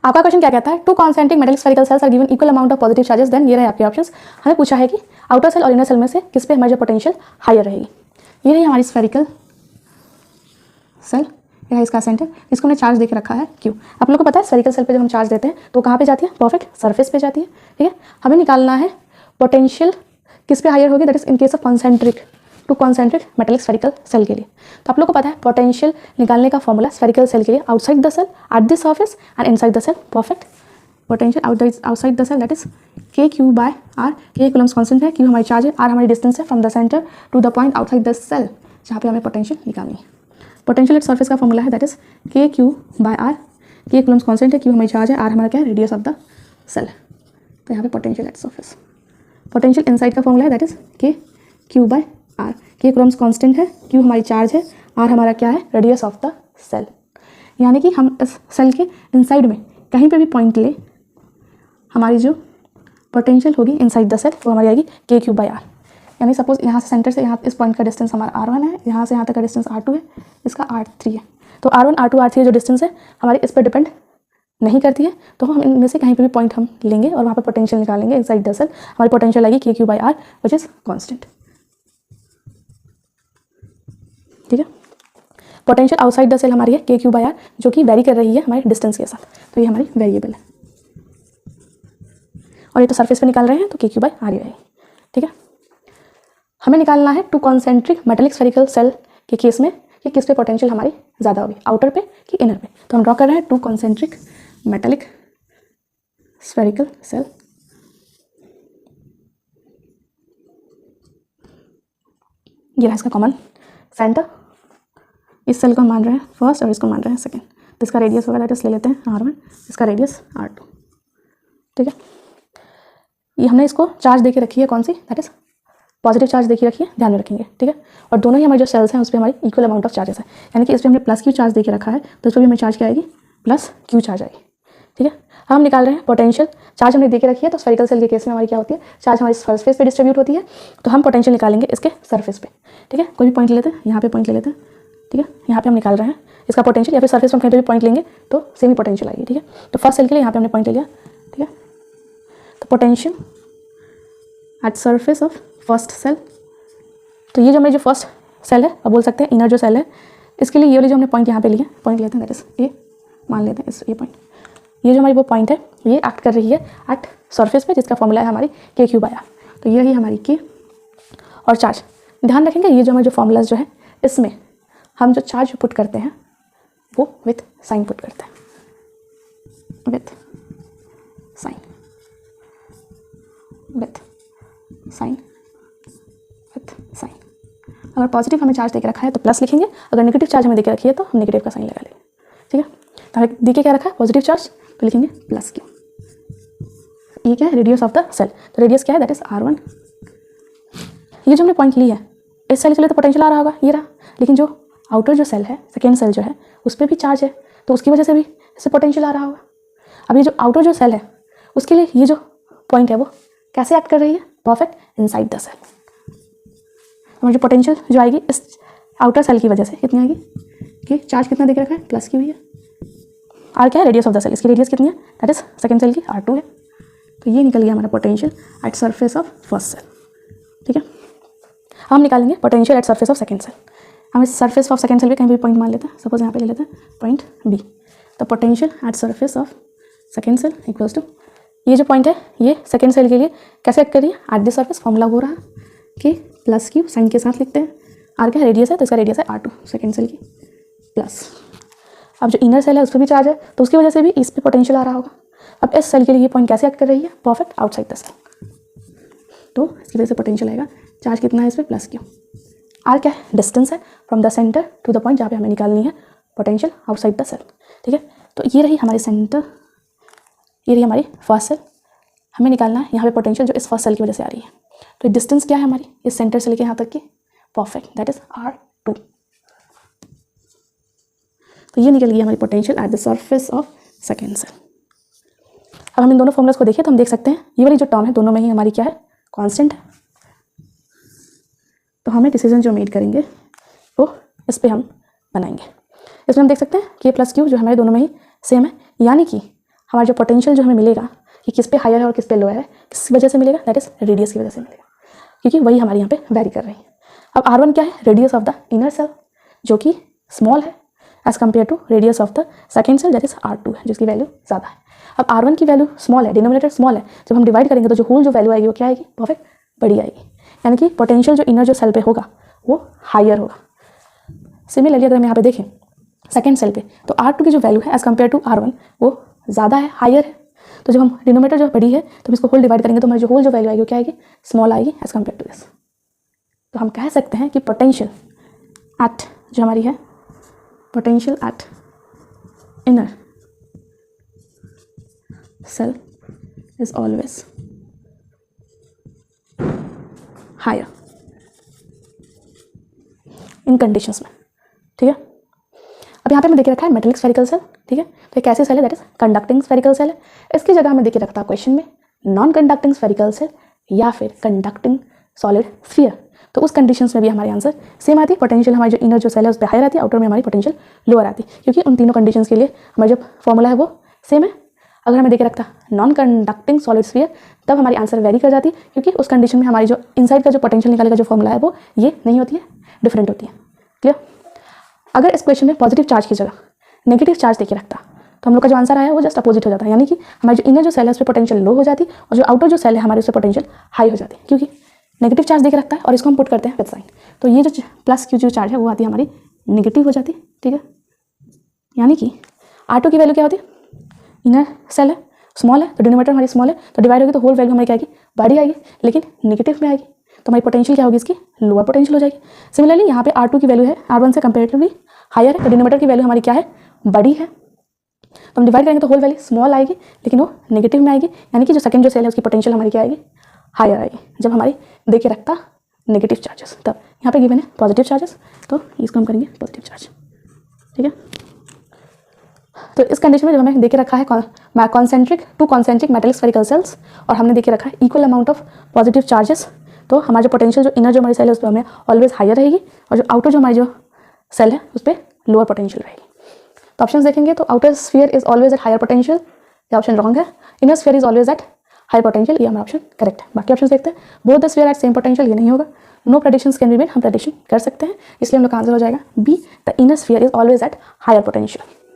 आपका क्वेश्चन क्या कहता है, two concentric metallic spherical shells are given equal amount of positive charges, then ये रहे आपके ऑप्शंस। हमें पूछा है कि आउटर सेल और इनर सेल में से किस पे हमारी जो पोटेंशियल हायर रहेगी। ये रही हमारी स्फेरिकल सेल, ये है इसका सेंटर, इसको हमने चार्ज देके रखा है क्यू। आप लोगों को पता है स्फेरिकल सेल पे जब हम चार्ज देते हैं तो कहाँ पे जाती है, परफेक्ट सरफेस पे जाती है, ठीक है। हमें निकालना है पोटेंशियल किस पे हायर होगी, that is in case of concentric two concentric metallic spherical shell के लिए। तो आप लोग को पता है पोटेंशियल निकालने का फॉर्मूला स्फेरिकल सेल के लिए outside the shell at the surface and inside the shell, perfect. Potential outside the shell that is K Q by R, K Coulomb's constant है, क्यू हमारी चार्ज है, आर हमारी distance है from the centre to the point outside the shell जहाँ पे हमें potential निकालनी है। पोटेंशियल एट सरफेस का फॉर्मूला है that is K Q by R, K Coulomb's constant है, क्यू हमारी चार्ज है, आर हमारा क्या है, रेडियस ऑफ द सेल। तो यहाँ पे potential at surface. Potential inside का फॉर्मूला है that is K Q by R, K Coulomb's constant है, क्यू हमारी चार्ज है, आर हमारा क्या है, रेडियस ऑफ द सेल। यानी कि हम इस सेल के इनसाइड में कहीं पे भी पॉइंट ले, हमारी जो पोटेंशियल होगी इनसाइड द सेल वो हमारी आएगी के क्यू बाय आर। यानी सपोज यहाँ से सेंटर से यहाँ इस पॉइंट का डिस्टेंस हमारा R1 है, यहाँ से यहाँ तक का डिस्टेंस R2 है, इसका R3 है। तो R1 R2 R3 जो डिस्टेंस है हमारी इस पर डिपेंड नहीं करती है, तो हम इनमें से कहीं पे भी पॉइंट हम लेंगे और वहाँ पर पोटेंशियल निकालेंगे इनसाइड द सेल, हमारी पोटेंशियल आएगी K Q by R which is constant, ठीक है। पोटेंशियल आउटसाइड द सेल हमारी है के क्यू बाय आर जो कि वेरी कर रही है हमारे डिस्टेंस के साथ, तो ये हमारी वेरिएबल है। और ये तो सरफेस पे निकाल रहे हैं तो के क्यू बाय आर ही रहेगी, ठीक है। हमें निकालना है two concentric metallic spherical shell के केस में कि किस पे पोटेंशियल हमारी ज़्यादा होगी, आउटर पे कि इनर पे। तो हम ड्रॉ कर रहे हैं to concentric metallic spherical shell. ये रहा इसका कॉमन सेंटर, इस सेल को हम मान रहे हैं फर्स्ट और इसको मान रहे हैं सेकेंड। तो इसका रेडियस होगा दैट इज ले लेते हैं R1, इसका रेडियस R2, ठीक है। ये हमने इसको चार्ज देके रखी है कौन सी, दैट इज पॉजिटिव चार्ज देखी रखी है, ध्यान में रखेंगे, ठीक है। और दोनों ही हमारे जो सेल्स हैं उस पर हमारी इक्वल अमाउंट ऑफ चार्जेस है, यानी कि इस पर हमने प्लस क्यू चार्ज देके रखा है तो इस पर भी हमें चार्ज क्या आएगी, प्लस क्यू चार्ज आएगी, ठीक है। हम निकाल रहे हैं पोटेंशियल, चार्ज हमने देके रखी है तो स्फेरिकल सेल के केस में हमारी क्या होती है, चार्ज हमारी सरफेस पे डिस्ट्रीब्यूट होती है, तो हम पोटेंशियल निकालेंगे इसके सरफेस पे, ठीक है। कोई भी पॉइंट ले लेते हैं, यहाँ पे पॉइंट ले लेते हैं, ठीक है। यहाँ पे हम निकाल रहे हैं इसका पोटेंशियल, या फिर सरफेस पर कहीं पे भी पॉइंट लेंगे तो सेम ही पोटेंशियल आएगी, ठीक है। तो फर्स्ट सेल के लिए यहाँ पे हमने पॉइंट ले लिया, ठीक है। तो potential at surface of first shell, तो ये जो हमारी जो फर्स्ट सेल है, अब बोल सकते हैं इनर जो सेल है, इसके लिए ये वाली जो हमने पॉइंट यहाँ पे लिया, पॉइंट लेते हैं दैट इज ए, मान लेते हैं इस ये पॉइंट, ये जो हमारी वो पॉइंट है ये एक्ट कर रही है एट सरफेस पे, जिसका फॉर्मूला है हमारी के क्यू बाय आर। तो ये रही हमारी के और चार्ज। ध्यान रखेंगे ये जो हमारे जो फॉर्मूलाज जो है इसमें हम जो चार्ज पुट करते हैं वो विथ साइन पुट करते हैं, with sign, with sign, with sign. अगर पॉजिटिव हमें चार्ज देके रखा है तो प्लस लिखेंगे, अगर नेगेटिव चार्ज हमें देके रखी है तो हम नेगेटिव का साइन लगा लेंगे, ठीक है। तो हमें देके क्या रखा है, पॉजिटिव चार्ज, तो लिखेंगे प्लस क्यू। ये क्या है, रेडियस ऑफ द सेल, तो रेडियस क्या है दैट इज R1। ये जो हमने पॉइंट ली है इस सेल के लिए तो पोटेंशियल आ रहा होगा, ये रहा, लेकिन जो आउटर जो सेल है, सेकेंड सेल जो है उस पर भी चार्ज है तो उसकी वजह से भी इससे पोटेंशियल आ रहा होगा। अब ये जो आउटर जो सेल है उसके लिए ये जो पॉइंट है वो कैसे एक्ट कर रही है, परफेक्ट इनसाइड द सेल। हमारी जो पोटेंशियल जो आएगी इस आउटर सेल की वजह से कितनी आएगी, कि चार्ज कितना देख रखा है, प्लस क्यू ही है, आर क्या है, रेडियस ऑफ द सेल, इसकी रेडियस कितनी है, दैट इज सेकेंड सेल की R2 है। तो ये निकल गया हमारा potential at surface of first shell, ठीक है। हम निकालेंगे potential at surface of second shell. हम इस सरफेस ऑफ सेकेंड सेल पे कहीं भी पॉइंट मान लेते हैं, सपोज यहाँ पे ले लेते हैं पॉइंट बी। तो potential at surface of second shell equals to, ये जो पॉइंट है ये सेकेंड सेल के लिए कैसे एक्ट कर रही है, एट द सरफेस, फॉर्मूला हो रहा कि प्लस क्यू, साइन के साथ लिखते हैं, आर क्या रेडियस है तो इसका रेडियस है R2 सेकेंड सेल की, प्लस अब जो इनर सेल है उस पर भी चार्ज है तो उसकी वजह से भी इस पर पोटेंशियल आ रहा होगा। अब इस सेल के लिए ये पॉइंट कैसे एक्ट कर रही है, परफेक्ट आउटसाइड द सेल, तो इसकी वजह से पोटेंशियल आएगा, चार्ज कितना है इस पर, प्लस क्यू। आर क्या है, डिस्टेंस है from the centre to the point जहाँ पे हमें निकालनी है पोटेंशियल आउटसाइड द सेल, ठीक है। तो ये रही हमारी सेंटर, ये रही हमारी फर्स्ट सेल, हमें निकालना है यहाँ पे पोटेंशियल जो इस फर्स्ट सेल की वजह से आ रही है। तो डिस्टेंस क्या है हमारी इस सेंटर से लेके यहाँ तक की, परफेक्ट दैट इज R2। तो ये निकल गई हमारी potential at the surface of second shell. अब हम इन दोनों फॉर्मूलाज को देखें तो हम देख सकते हैं ये वाली जो टर्म है दोनों में ही हमारी क्या है, कांस्टेंट है। तो हमें डिसीजन जो मेड करेंगे वो इस पर हम बनाएंगे। इसमें हम देख सकते हैं कि प्लस क्यू जो हमारे दोनों में ही सेम है, यानी कि हमारा जो पोटेंशियल जो हमें मिलेगा कि किस पे हायर है और किस पे लोअर है, किस वजह से मिलेगा, दैट इज रेडियस की वजह से मिलेगा, क्योंकि वही हमारे यहाँ पे वेरी कर रही है। अब R1 क्या है, radius of the inner shell, जो कि स्मॉल है as compare to radius of the second shell that is R2 है, जिसकी वैल्यू ज़्यादा है। अब R1 की वैल्यू स्मॉल है, डिनोमिनेटर स्मॉल है, जब हम डिवाइड करेंगे तो जो होल जो वैल्यू आएगी वो क्या आएगी, परफेक्ट बड़ी आएगी, यानी कि पोटेंशियल जो इनर जो सेल पे होगा वो हायर होगा। सिमिलरली अगर हम यहाँ पे देखें सेकेंड सेल पे, तो R2 की जो वैल्यू है एज कम्पेयर टू R1 वो ज़्यादा है, हायर है। तो जब हम डिनोमिनेटर जो बड़ी है तो हम इसको होल डिवाइड करेंगे तो हमारी जो होल जो वैल्यू आएगी वो क्या आएगी, स्मॉल आएगी एज कम्पेयर टू दिस। तो हम कह सकते हैं कि पोटेंशियल एट जो हमारी है, potential at inner shell is always higher in conditions में, ठीक है। अब यहाँ पे मैं देखे रखा है मेटेलिक स्फेरिकल सेल, ठीक है। तो एक ऐसी सेल है that is conducting spherical shell है। इसकी जगह मैं देखे रखता क्वेश्चन में नॉन कंडक्टिंग स्फेरिकल सेल या फिर कंडक्टिंग सॉलिड स्फीयर। तो उस कंडीशंस में भी हमारी आंसर सेम आती है, पोटेंशियल हमारी जो इनर जो सेल है उस पर हायर आती है, आउटर में हमारी पोटेंशियल लोअर आती है, क्योंकि उन तीनों कंडीशंस के लिए हमारा जो फॉर्मूला है वो सेम है। अगर हमें देखे रखता नॉन कंडक्टिंग सॉलिड स्फीयर तब हमारी आंसर वेरी कर जाती है, क्योंकि उस कंडीशन में हमारी जो इनसाइड का जो पोटेंशियल निकाले का जो फॉर्मूला है वो ये नहीं होती है, डिफरेंट होती है। क्लियर। अगर इस क्वेश्चन में पॉजिटिव चार्ज की जगह नेगेटिव चार्ज देके रखता तो हम लोग का जो आंसर आया वो जस्ट अपोजिट हो जाता है, यानी कि हमारी जो इनर जो सेल है उस पर पोटेंशियल लो हो जाती और जो आउटर जो सेल है हमारे उस पर पोटेंशियल हाई हो जाती है, क्योंकि नेगेटिव चार्ज देके रखता है और इसको हम पुट करते हैं विद साइन। तो ये जो प्लस की जो चार्ज है वो आती है हमारी नेगेटिव हो जाती है, ठीक है। यानी कि R2 की वैल्यू क्या होती है, इनर सेल है स्मॉल है तो डिनोमिनेटर हमारी स्मॉल है तो डिवाइड होगी तो होल वैल्यू हमारी क्या आएगी, बड़ी आएगी, लेकिन नेगेटिव में आएगी तो हमारी पोटेंशियल क्या होगी, इसकी लोअर पोटेंशियल हो जाएगी। सिमिलरली यहाँ पे R2 की वैल्यू है R1 से कंपेरेटिवली हायर है तो डिनोमिनेटर की वैल्यू हमारी क्या है, बड़ी है, तो हम डिवाइड करेंगे तो होल वैल्यू स्मॉल आएगी लेकिन वो नेगेटिव में आएगी, यानी कि जो सेकंड जो सेल है उसकी पोटेंशियल हमारी क्या आएगी, हायर आएगी। जब हमारी देखे रखता नेगेटिव चार्जेस, तब यहाँ पे गिवन है पॉजिटिव चार्जेस, तो इसको हम करेंगे पॉजिटिव चार्ज, ठीक है। तो इस कंडीशन में जब हमें देखे रखा है concentric two concentric metallic spherical shells और हमने देखे रखा है equal amount of positive charges, तो हमारा जो पोटेंशियल जो इनर जो हमारी सेल है उस पर हमें ऑलवेज हायर रहेगी और जो आउटर जो हमारी जो सेल है उस पर लोअर पोटेंशियल रहेगी। तो ऑप्शन देखेंगे तो outer sphere is always at higher potential, ये ऑप्शन रॉन्ग है। Inner sphere is always at higher potential, ये हमारा ऑप्शन करेक्ट है। बाकी ऑप्शन देखते हैं, both the sphere at same potential, ये नहीं होगा। No predictions can be made, हम प्रेडिक्शन कर सकते हैं, इसलिए हम लोग का आंसर हो जाएगा B, the inner sphere is always at higher potential.